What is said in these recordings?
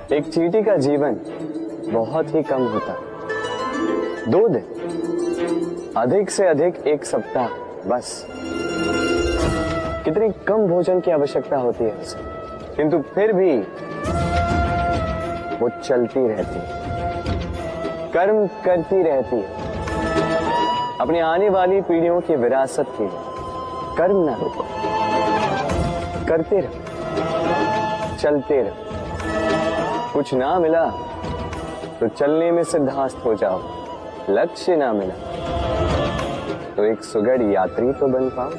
एक चींटी का जीवन बहुत ही कम होता है। 2 दिन, अधिक से अधिक 1 सप्ताह, बस। कितनी कम भोजन की आवश्यकता होती है उसे, किंतु फिर भी वो चलती रहती है, कर्म करती रहती है, अपनी आने वाली पीढ़ियों की विरासत के लिए। कर्म ना रुको, करते रहो, चलते रहो। कुछ ना मिला तो चलने में सिद्धांत हो जाओ, लक्ष्य ना मिला तो एक सुगढ़ यात्री तो बन पाओ।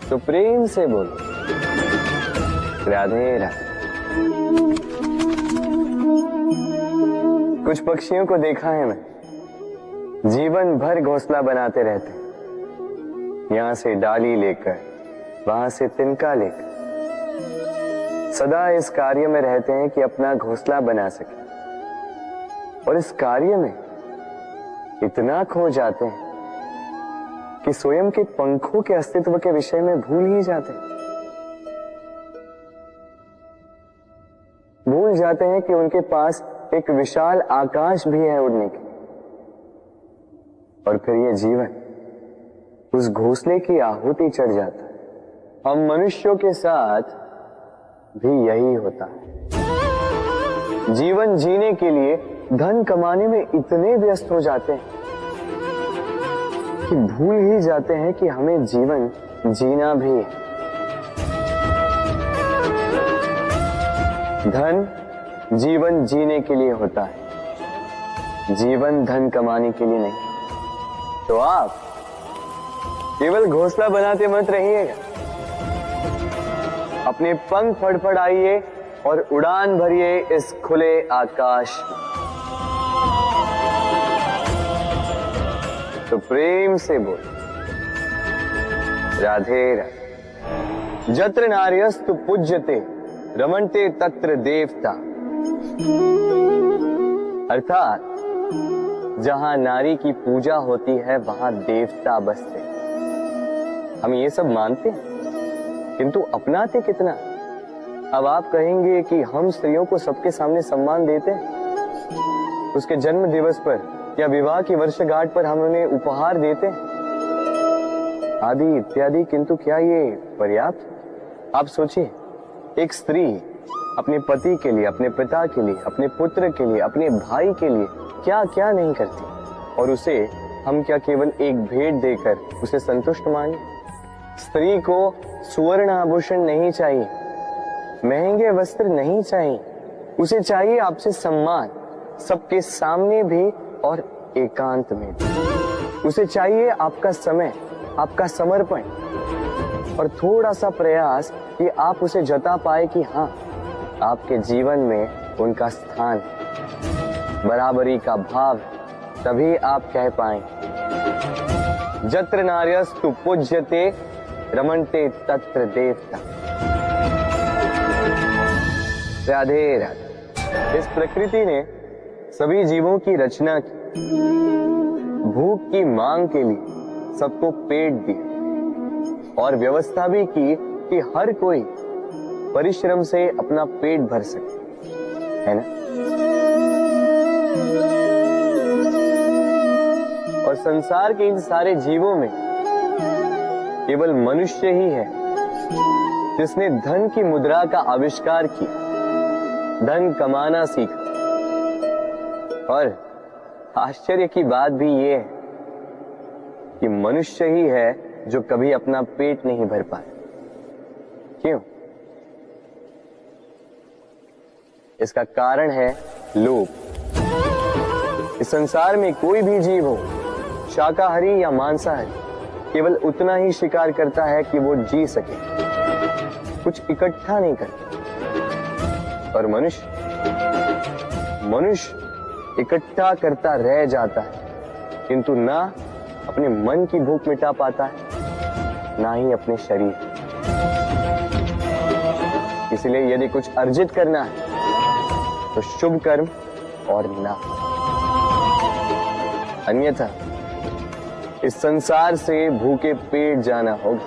तो प्रेम से बोलो, राधे राधे। कुछ पक्षियों को देखा है मैं, जीवन भर घोंसला बनाते रहते हैं, यहां से डाली लेकर, वहां से तिनका लेकर, सदा इस कार्य में रहते हैं कि अपना घोंसला बना सके। और इस कार्य में इतना खो जाते हैं कि स्वयं के पंखों के अस्तित्व के विषय में भूल ही जाते हैं। भूल जाते हैं कि उनके पास एक विशाल आकाश भी है उड़ने की। और फिर ये जीवन उस घोंसले की आहुति चढ़ जाता है। हम मनुष्यों के साथ भी यही होता है। जीवन जीने के लिए धन कमाने में इतने व्यस्त हो जाते हैं कि भूल ही जाते हैं कि हमें जीवन जीना भी है। धन जीवन जीने के लिए होता है, जीवन धन कमाने के लिए नहीं। तो आप केवल घोंसला बनाते मत रहिएगा, अपने पंख फड़फड़ाइए और उड़ान भरिए इस खुले आकाश में। तो प्रेम से बोल, राधे राधे। जत्र नार्यस्तु पूज्यते रमन्ते तत्र देवता। अर्थात जहां नारी की पूजा होती है वहां देवता बसते। हम ये सब मानते हैं किंतु अपनाते कितना? अब आप कहेंगे कि हम स्त्रियों को सबके सामने सम्मान देते हैं, उसके जन्म दिवस पर या विवाह की वर्षगांठ पर हम उन्हें उपहार देते हैं, आदि इत्यादि, किंतु क्या ये पर्याप्त? आप सोचिए, एक स्त्री अपने पति के लिए, अपने पिता के लिए, अपने पुत्र के लिए, अपने भाई के लिए क्या क्या नहीं करती, और उसे हम क्या केवल एक भेंट देकर उसे संतुष्ट माने? स्त्री को सुवर्ण आभूषण नहीं चाहिए, महंगे वस्त्र नहीं चाहिए, उसे चाहिए आपसे सम्मान, सबके सामने भी और एकांत में भी। उसे चाहिए आपका समय, आपका समर्पण और थोड़ा सा प्रयास कि आप उसे जता पाए कि हाँ, आपके जीवन में उनका स्थान, बराबरी का भाव, तभी आप कह पाए जत्र नार्यस्तु पूज्यते रमन्ते तत्र देवता। राधे राधे। इस प्रकृति ने सभी जीवों की रचना की, भूख की मांग के लिए सबको पेट दिया और व्यवस्था भी की कि हर कोई परिश्रम से अपना पेट भर सके, है ना? और संसार के इन सारे जीवों में केवल मनुष्य ही है जिसने धन की मुद्रा का आविष्कार किया, धन कमाना सीखा। और आश्चर्य की बात भी ये है कि मनुष्य ही है जो कभी अपना पेट नहीं भर पाया। क्यों? इसका कारण है लोभ। इस संसार में कोई भी जीव हो, शाकाहारी या मांसाहारी, केवल उतना ही शिकार करता है कि वो जी सके, कुछ इकट्ठा नहीं करता। और मनुष्य इकट्ठा करता रह जाता है, किंतु ना अपने मन की भूख मिटा पाता है, ना ही अपने शरीर। इसलिए यदि कुछ अर्जित करना है तो शुभ कर्म और ना, अन्यथा इस संसार से भूखे पेट जाना होगा।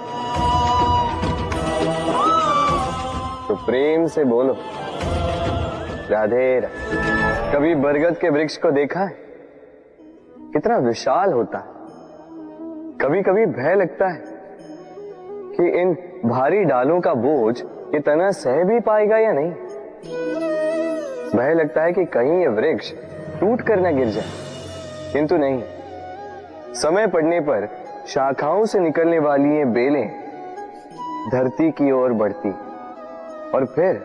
तो प्रेम से बोलो राधे राधे। कभी बरगद के वृक्ष को देखा है? कितना विशाल होता है। कभी कभी भय लगता है कि इन भारी डालों का बोझ ये तना सह भी पाएगा या नहीं। भय लगता है कि कहीं ये वृक्ष टूट कर न गिर जाए, किंतु नहीं। समय पड़ने पर शाखाओं से निकलने वाली ये बेलें धरती की ओर बढ़ती और फिर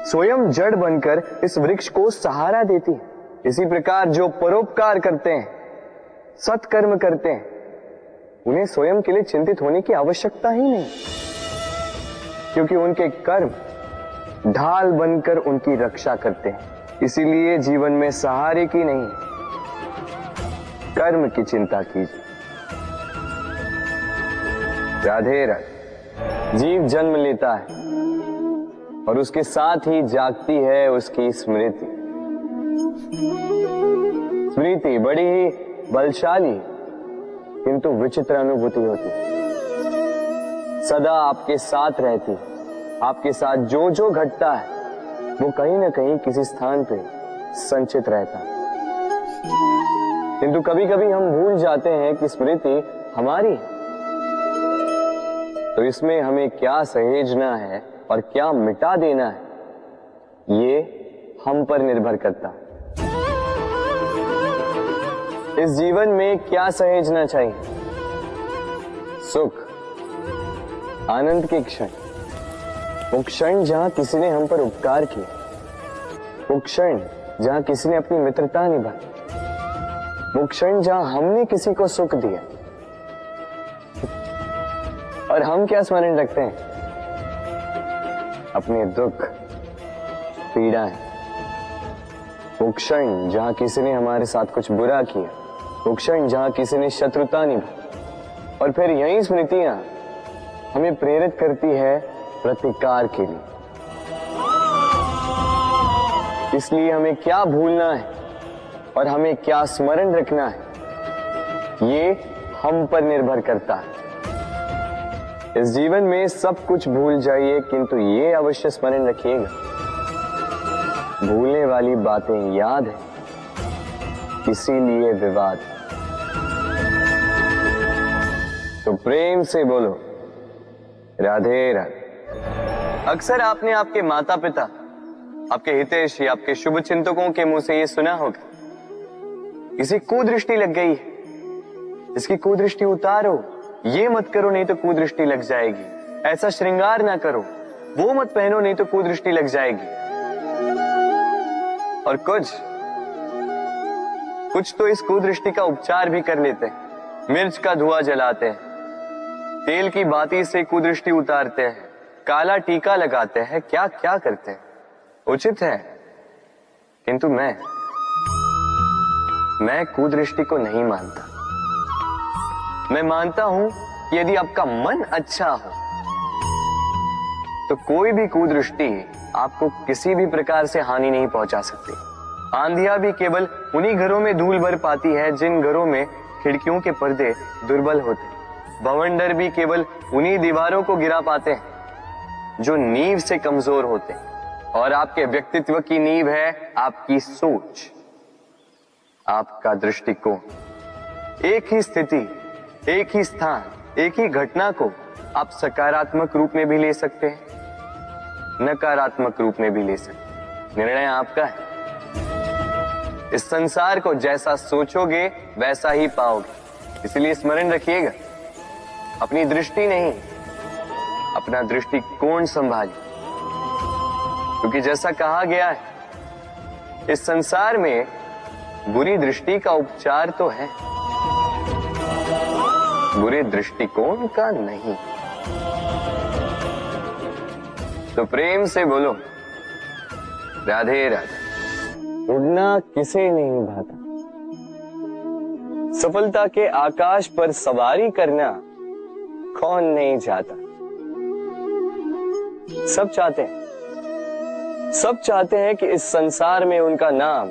स्वयं जड़ बनकर इस वृक्ष को सहारा देती। इसी प्रकार जो परोपकार करते हैं, सत्कर्म करते हैं, उन्हें स्वयं के लिए चिंतित होने की आवश्यकता ही नहीं, क्योंकि उनके कर्म ढाल बनकर उनकी रक्षा करते हैं। इसीलिए जीवन में सहारे की नहीं, कर्म की चिंता कीजिए। राधे राधे। जीव जन्म लेता है और उसके साथ ही जागती है उसकी स्मृति। स्मृति बड़ी ही बलशाली किंतु विचित्र अनुभूति होती, सदा आपके साथ रहती। आपके साथ जो जो घटता है वो कहीं ना कहीं किसी स्थान पे संचित रहता है। किंतु कभी कभी हम भूल जाते हैं कि स्मृति हमारी है। तो इसमें हमें क्या सहेजना है और क्या मिटा देना है, ये हम पर निर्भर करता है। इस जीवन में क्या सहेजना चाहिए? सुख, आनंद के क्षण, वो क्षण जहां किसी ने हम पर उपकार किया, वो क्षण जहां किसी ने अपनी मित्रता निभाई, वो क्षण जहां हमने किसी को सुख दिया। और हम क्या स्मरण रखते हैं? अपने दुख, पीड़ाएं। वो क्षण जहां किसी ने हमारे साथ कुछ बुरा किया, वो क्षण जहां किसी ने शत्रुता निभाई। और फिर यही स्मृतियां हमें प्रेरित करती है प्रतिकार के लिए। इसलिए हमें क्या भूलना है और हमें क्या स्मरण रखना है, ये हम पर निर्भर करता है। इस जीवन में सब कुछ भूल जाइए, किंतु ये अवश्य स्मरण रखिएगा, भूलने वाली बातें याद है, इसीलिए विवाद। तो प्रेम से बोलो राधे राधे। अक्सर आपने आपके माता पिता, आपके हितैषी, आपके शुभ चिंतकों के मुंह से ये सुना होगा, इसे कुदृष्टि लग गई है, इसकी कुदृष्टि उतारो, ये मत करो नहीं तो कुदृष्टि लग जाएगी, ऐसा श्रृंगार ना करो, वो मत पहनो नहीं तो कुदृष्टि लग जाएगी। और कुछ तो इस कुदृष्टि का उपचार भी कर लेते हैं। मिर्च का धुआं जलाते हैं, तेल की बाती से कुदृष्टि उतारते हैं, काला टीका लगाते हैं, क्या क्या करते हैं। उचित है, किंतु मैं कुदृष्टि को नहीं मानता। मैं मानता हूं कि यदि आपका मन अच्छा हो तो कोई भी कुदृष्टि आपको किसी भी प्रकार से हानि नहीं पहुंचा सकती। आंधियां भी केवल उन्हीं घरों में धूल भर पाती है जिन घरों में खिड़कियों के पर्दे दुर्बल होते। बवंडर भी केवल उन्हीं दीवारों को गिरा पाते हैं जो नींव से कमजोर होते हैं। और आपके व्यक्तित्व की नींव है आपकी सोच, आपका दृष्टिकोण। एक ही स्थिति, एक ही स्थान, एक ही घटना को आप सकारात्मक रूप में भी ले सकते हैं, नकारात्मक रूप में भी ले सकते हैं। निर्णय आपका है। इस संसार को जैसा सोचोगे वैसा ही पाओगे। इसलिए स्मरण रखिएगा, अपनी दृष्टि नहीं, अपना दृष्टिकोण संभालिए। क्योंकि जैसा कहा गया है, इस संसार में बुरी दृष्टि का उपचार तो है, बुरे दृष्टिकोण का नहीं। तो प्रेम से बोलो राधे राधे। उड़ना किसे नहीं भाता, सफलता के आकाश पर सवारी करना कौन नहीं चाहता। सब चाहते हैं कि इस संसार में उनका नाम,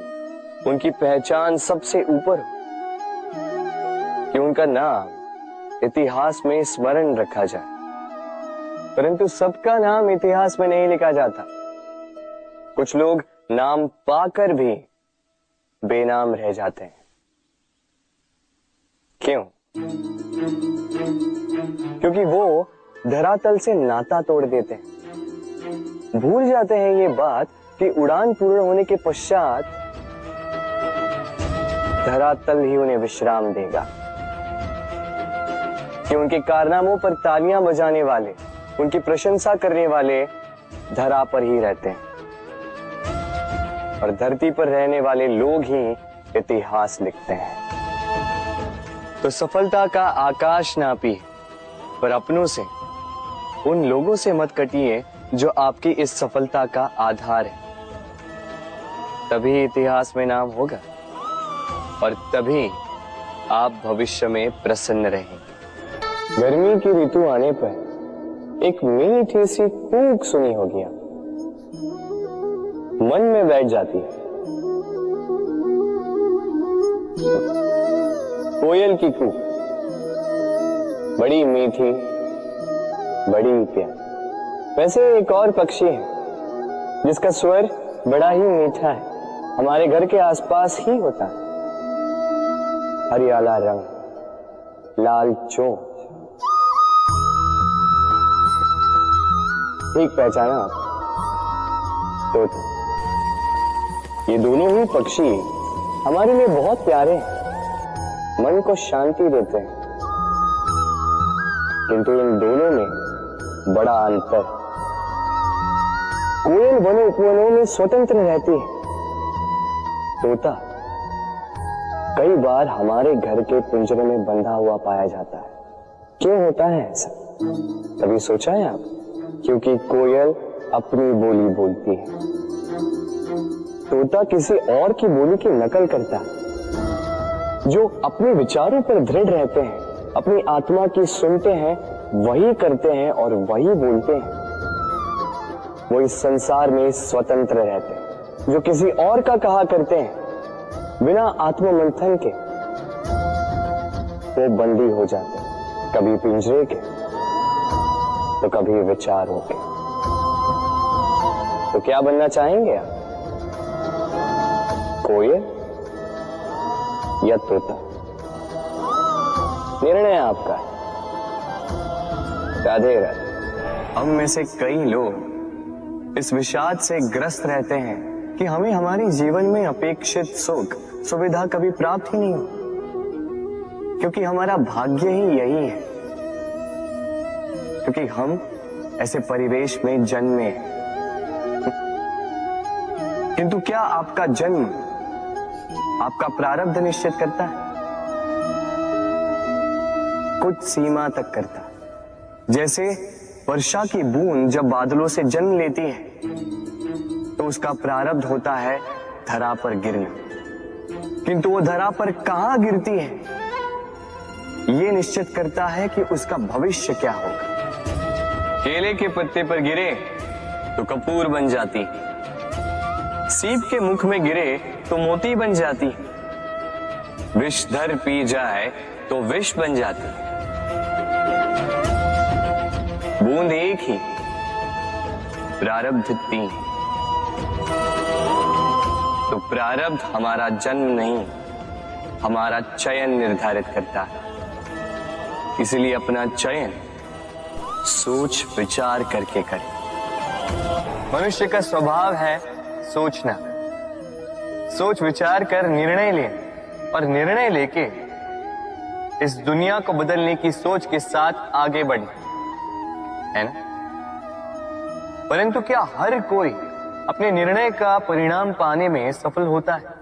उनकी पहचान सबसे ऊपर हो, कि उनका नाम इतिहास में स्मरण रखा जाए। परंतु सबका नाम इतिहास में नहीं लिखा जाता। कुछ लोग नाम पाकर भी बेनाम रह जाते हैं। क्यों? क्योंकि वो धरातल से नाता तोड़ देते हैं। भूल जाते हैं ये बात कि उड़ान पूर्ण होने के पश्चात धरातल ही उन्हें विश्राम देगा, कि उनके कारनामों पर तालियां बजाने वाले, उनकी प्रशंसा करने वाले धरा पर ही रहते हैं और धरती पर रहने वाले लोग ही इतिहास लिखते हैं। तो सफलता का आकाश नापिए, पर अपनों से, उन लोगों से मत कटिए जो आपकी इस सफलता का आधार है। तभी इतिहास में नाम होगा और तभी आप भविष्य में प्रसन्न रहेंगे। गर्मी की ऋतु आने पर एक मीठी सी कूक सुनी होगी, मन में बैठ जाती है। कोयल की कूक, बड़ी मीठी, बड़ी प्यारी। वैसे एक और पक्षी है जिसका स्वर बड़ा ही मीठा है, हमारे घर के आसपास ही होता है। हरियाला रंग, लाल चोंच, ठीक पहचाना आप? तोता। ये दोनों ही पक्षी हमारे लिए बहुत प्यारे हैं, मन को शांति देते हैं, किंतु इन दोनों में बड़ा अंतर। कोयल वनों उपवनों में स्वतंत्र रहती है, तोता कई बार हमारे घर के पिंजरे में बंधा हुआ पाया जाता है। क्यों होता है ऐसा? कभी सोचा है आप? क्योंकि कोयल अपनी बोली बोलती है, तोता किसी और की बोली की नकल करता है। जो अपने विचारों पर दृढ़ रहते हैं, अपनी आत्मा की सुनते हैं, वही करते हैं और वही बोलते हैं, वो इस संसार में स्वतंत्र रहते हैं। जो किसी और का कहा करते हैं बिना आत्ममंथन के, वो बंदी हो जाते हैं, कभी पिंजरे के तो कभी विचारों के। तो क्या बनना चाहेंगे आप? कोयल या तोता? निर्णय आपका है। राधे राधे। हम में से कई लोग इस विषाद से ग्रस्त रहते हैं कि हमें हमारे जीवन में अपेक्षित सुख सुविधा कभी प्राप्त ही नहीं हो, क्योंकि हमारा भाग्य ही यही है, क्योंकि हम ऐसे परिवेश में जन्मे हैं। किंतु क्या आपका जन्म आपका प्रारब्ध निश्चित करता है? कुछ सीमा तक करता है। जैसे वर्षा की बूंद जब बादलों से जन्म लेती है तो उसका प्रारब्ध होता है धरा पर गिरना, किंतु वो धरा पर कहां गिरती है ये निश्चित करता है कि उसका भविष्य क्या होगा। केले के पत्ते पर गिरे तो कपूर बन जाती, सीप के मुख में गिरे तो मोती बन जाती, विषधर पी जाए तो विष बन जाती। बूंद एक ही, प्रारब्ध तीन। तो प्रारब्ध हमारा जन्म नहीं, हमारा चयन निर्धारित करता है। इसलिए अपना चयन सोच विचार करके करें। मनुष्य का स्वभाव है सोचना, सोच विचार कर निर्णय ले और निर्णय लेके इस दुनिया को बदलने की सोच के साथ आगे बढ़े, है ना? परंतु क्या हर कोई अपने निर्णय का परिणाम पाने में सफल होता है?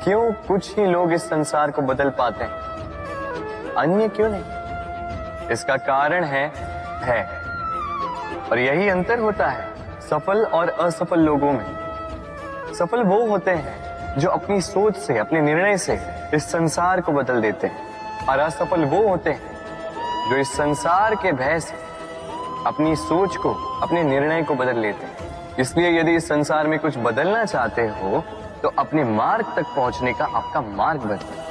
क्यों कुछ ही लोग इस संसार को बदल पाते हैं, अन्य क्यों नहीं? इसका कारण है भय, और यही अंतर होता है सफल और असफल लोगों में। सफल वो होते हैं जो अपनी सोच से, अपने निर्णय से इस संसार को बदल देते हैं, और असफल वो होते हैं जो इस संसार के भय से अपनी सोच को, अपने निर्णय को बदल लेते हैं। इसलिए यदि इस संसार में कुछ बदलना चाहते हो तो अपने मार्ग तक पहुंचने का आपका मार्ग बदलो,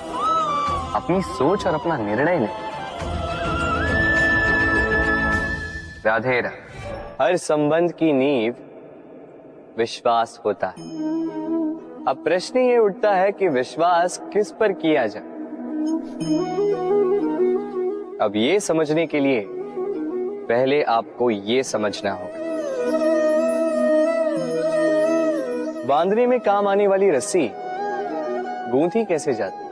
अपनी सोच और अपना निर्णय लें। राधे राधे। हर संबंध की नींव विश्वास होता है। अब प्रश्न ये उठता है कि विश्वास किस पर किया जाए। अब ये समझने के लिए पहले आपको ये समझना होगा, बांधने में काम आने वाली रस्सी गूंथी कैसे जाती।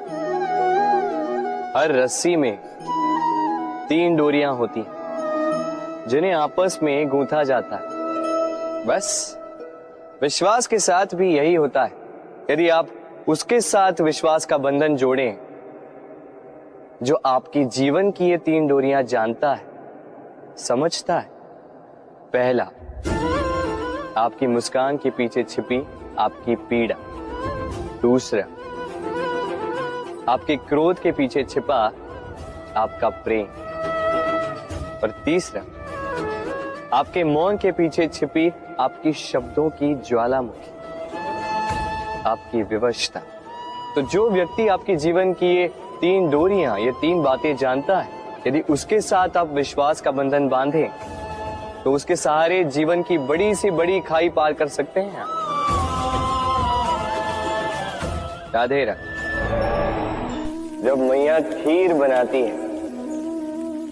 हर रस्सी में 3 डोरियां होती हैं जिन्हें आपस में गूंथा जाता है। बस विश्वास के साथ भी यही होता है। यदि आप उसके साथ विश्वास का बंधन जोड़ें जो आपकी जीवन की ये 3 डोरियां जानता है, समझता है। पहला, आपकी मुस्कान के पीछे छिपी आपकी पीड़ा। दूसरा, आपके क्रोध के पीछे छिपा आपका प्रेम। और तीसरा, आपके मौन के पीछे छिपी आपकी शब्दों की ज्वालामुखी, आपकी विवशता। तो जो व्यक्ति आपके जीवन की ये 3 डोरियां, ये 3 बातें जानता है, यदि उसके साथ आप विश्वास का बंधन बांधें तो उसके सहारे जीवन की बड़ी से बड़ी खाई पार कर सकते हैं आप। राधे राधे। जब मैया खीर बनाती है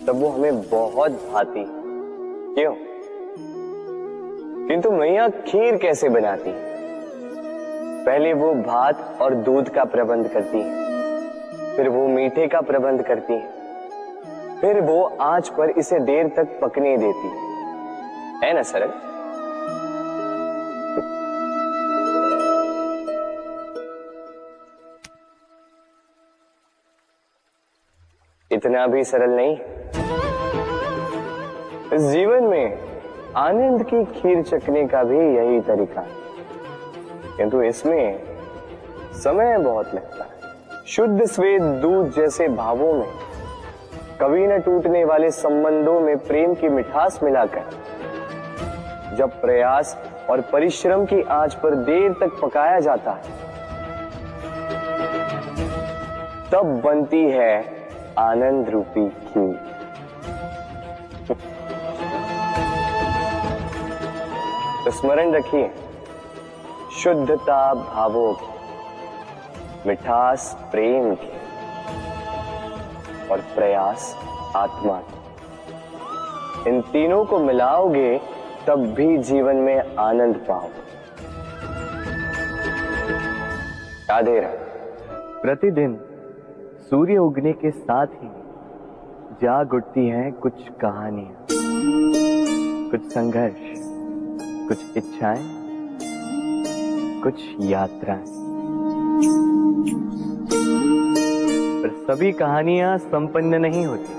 तब वो हमें बहुत भाती। क्यों? किंतु मैया खीर कैसे बनाती है? पहले वो भात और दूध का प्रबंध करती है, फिर वो मीठे का प्रबंध करती है, फिर वो आंच पर इसे देर तक पकने देती है ना सरल? इतना भी सरल नहीं। इस जीवन में आनंद की खीर चखने का भी यही तरीका है, किंतु इसमें समय बहुत लगता है। शुद्ध श्वेत दूध जैसे भावों में, कभी न टूटने वाले संबंधों में प्रेम की मिठास मिलाकर जब प्रयास और परिश्रम की आंच पर देर तक पकाया जाता है, तब बनती है आनंद रूपी खीर। तो स्मरण रखिए, शुद्धता भावों की, मिठास प्रेम की और प्रयास आत्मा की, इन तीनों को मिलाओगे तब भी जीवन में आनंद पाओगे। राधे राधे। प्रतिदिन सूर्य उगने के साथ ही जाग उठती हैं कुछ कहानियां, कुछ संघर्ष, कुछ इच्छाएं, कुछ यात्राएं। पर सभी कहानियां संपन्न नहीं होती,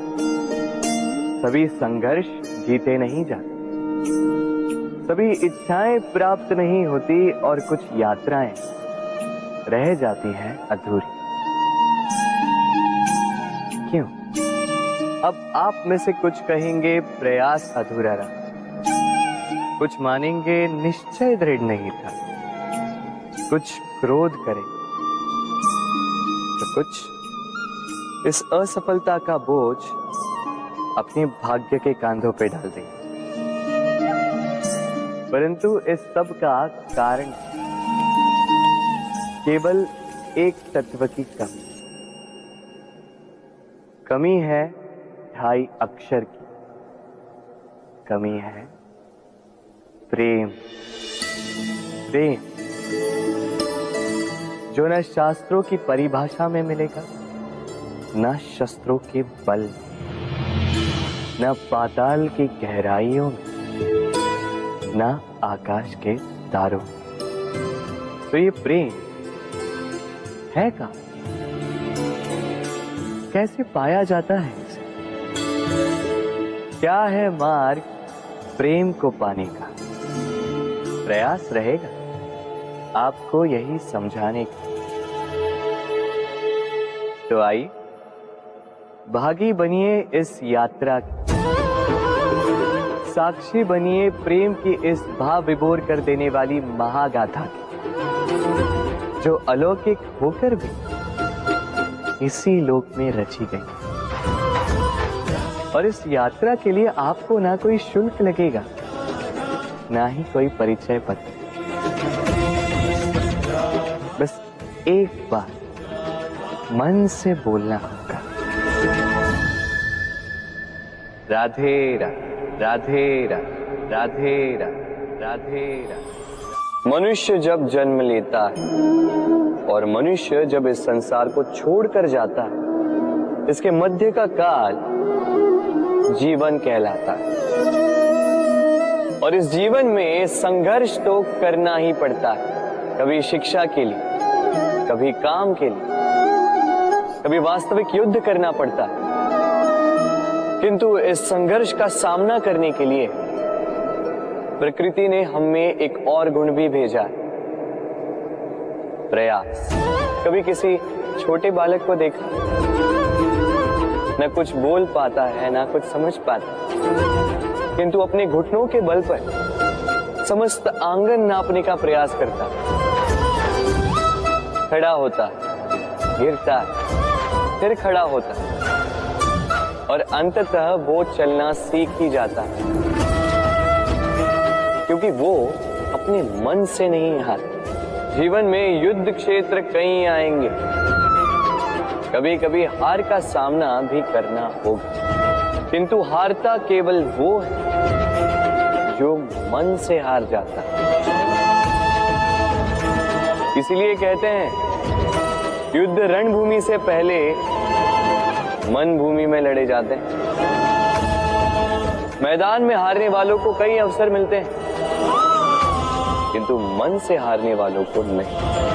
सभी संघर्ष जीते नहीं जाते, सभी इच्छाएं प्राप्त नहीं होती और कुछ यात्राएं रह जाती हैं अधूरी। क्यों? अब आप में से कुछ कहेंगे प्रयास अधूरा रहा, कुछ मानेंगे निश्चय दृढ़ नहीं था, कुछ क्रोध करें, तो कुछ इस असफलता का बोझ अपने भाग्य के कांधों पे डाल देंगे। परंतु इस सब का कारण केवल एक तत्व की कमी है 2.5 अक्षर की। कमी है प्रेम। प्रेम जो न शास्त्रों की परिभाषा में मिलेगा, न शस्त्रों के बल, न पाताल की गहराइयों में, न आकाश के तारों। तो ये प्रेम है का? कैसे पाया जाता है इसे? क्या है मार्ग प्रेम को पाने का? प्रयास रहेगा आपको यही समझाने का। तो आइए भागी बनिए इस यात्रा की, साक्षी बनिए प्रेम की इस भाव विभोर कर देने वाली महागाथा की, जो अलौकिक होकर भी इसी लोक में रची गई। और इस यात्रा के लिए आपको ना कोई शुल्क लगेगा, ना ही कोई परिचय पत्र। बस एक बार मन से बोलना होगा, राधे राधे राधे राधे राधे राधे राधे राधे। मनुष्य जब जन्म लेता है और मनुष्य जब इस संसार को छोड़कर जाता है, इसके मध्य का काल जीवन कहलाता है। और इस जीवन में संघर्ष तो करना ही पड़ता है, कभी शिक्षा के लिए, कभी काम के लिए, कभी वास्तविक युद्ध करना पड़ता है। किंतु इस संघर्ष का सामना करने के लिए प्रकृति ने हमें एक और गुण भी भेजा है, प्रयास। कभी किसी छोटे बालक को देखा, न कुछ बोल पाता है, ना कुछ समझ पाता, किंतु अपने घुटनों के बल पर समस्त आंगन नापने का प्रयास करता, खड़ा होता, गिरता, फिर खड़ा होता, और अंततः वो चलना सीख ही जाता है, क्योंकि वो अपने मन से नहीं हारता। जीवन में युद्ध क्षेत्र कई आएंगे, कभी कभी हार का सामना भी करना होगा, किंतु हारता केवल वो है जो मन से हार जाता है। इसीलिए कहते हैं युद्ध रणभूमि से पहले मन भूमि में लड़े जाते हैं। मैदान में हारने वालों को कई अवसर मिलते हैं, किंतु मन से हारने वालों को नहीं।